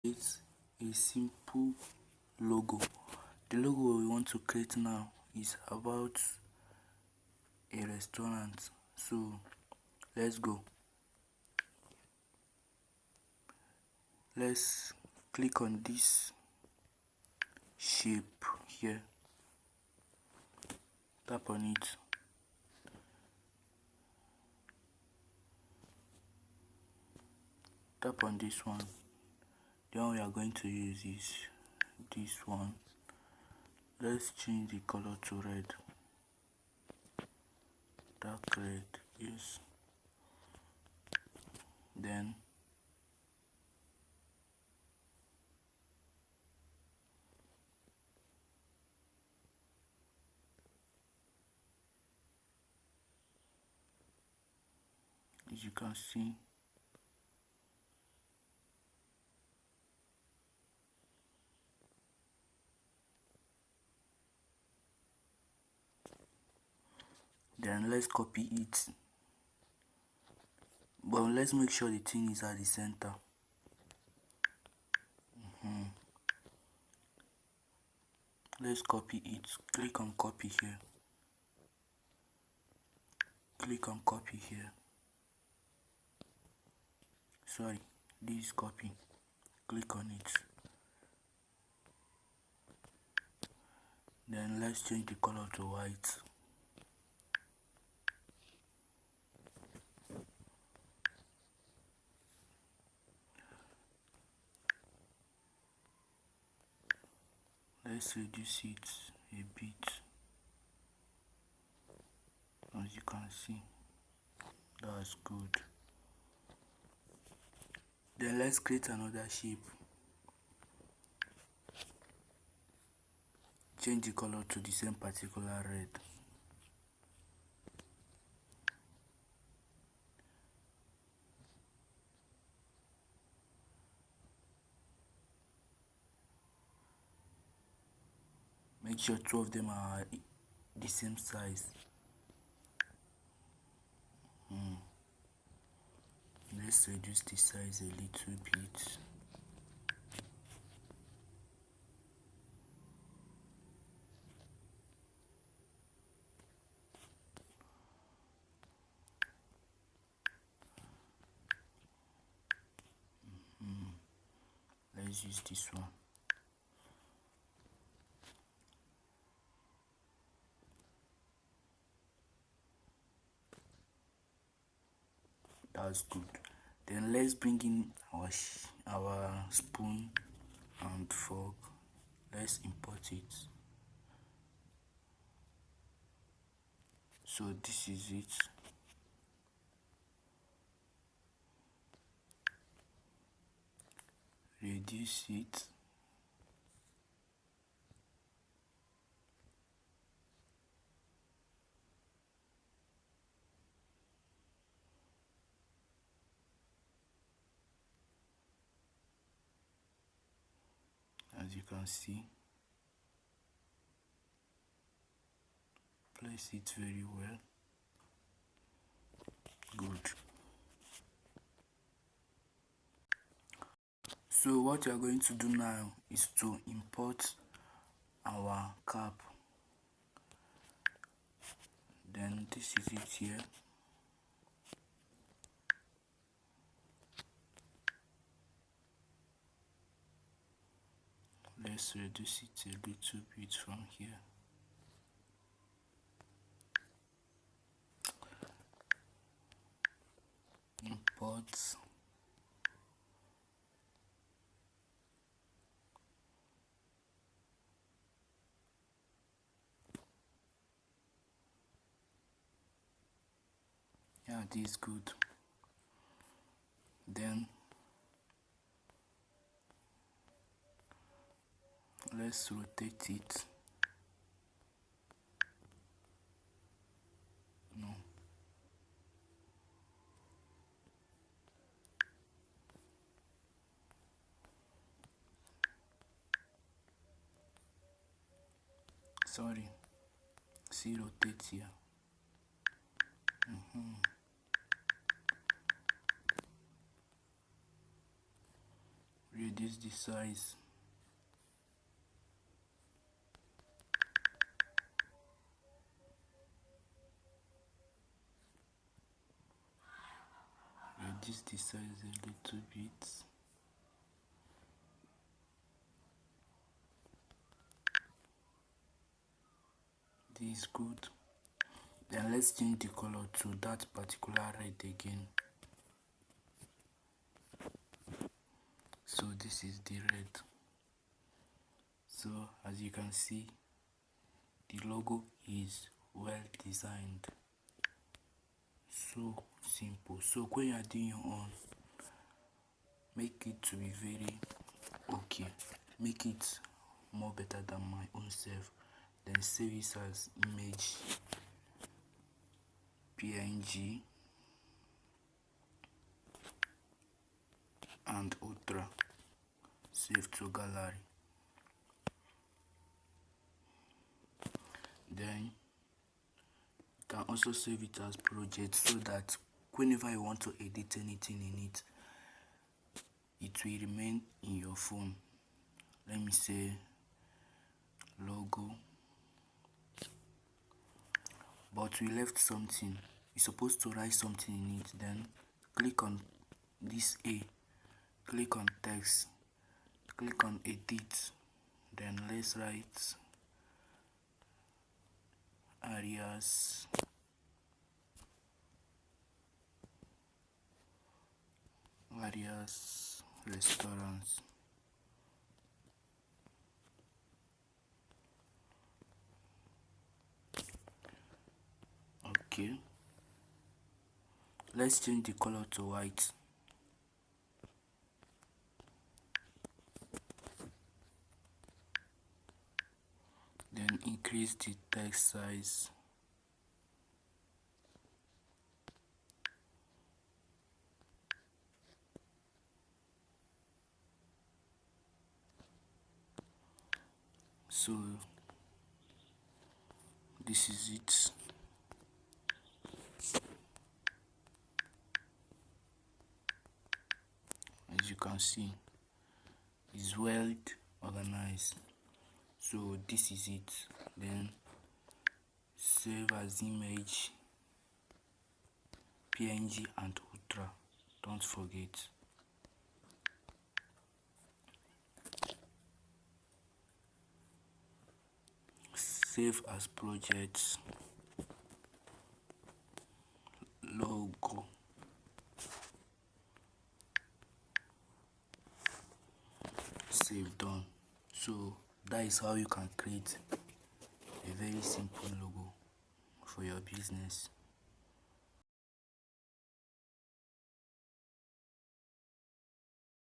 It's a simple logo. The logo we want to create now is about a restaurant. So let's go. Let's click on this shape here. Tap on it. Tap on this one. The one we are going to use is this one. Let's change the color to red. Dark red, yes. Then as you can see, then let's copy it, but let's make sure the thing is at the center. Let's copy it. Click on copy here. Click on copy here. Sorry, this copy. Click on it. Then let's change the color to white. Let's reduce it a bit. As you can see, that's good. Then let's create another shape. Change the color to the same particular red. Make sure two of them are the same size. Let's reduce the size a little bit. Let's use this one. That's good. Then let's bring in our spoon and fork. Let's import it. So this is it. Reduce it. As you can see, place it very well. Good. So what we are going to do now is to import our cap. Then this is it here. Let's reduce it a little bit from here. Import. Yeah, this is good. Then let's rotate it. No. Sorry. See, rotate here. reduce the size, reduce the size a little bit. This is good. Then let's change the color to that particular red again. So this is the red. So as you can see, the logo is well designed. So simple. So when you are doing your own, make it to be very okay. Make it more better than my own self. Then save it as image, PNG, and Ultra. Save to gallery. Then you can also save it as project so that whenever you want to edit anything in it, it will remain in your phone. Let me say logo, but we left something. You're supposed to write something in it. Then click on this A, click on text, click on edit. Then let's write Arias restaurants. Okay, let's change the color to white. Then increase the text size. So this is it. As you can see, it's well organized. So this is it. Then save as image, PNG, and Ultra. Don't forget. Save as projects, logo. Save done. So that is how you can create a very simple logo for your business.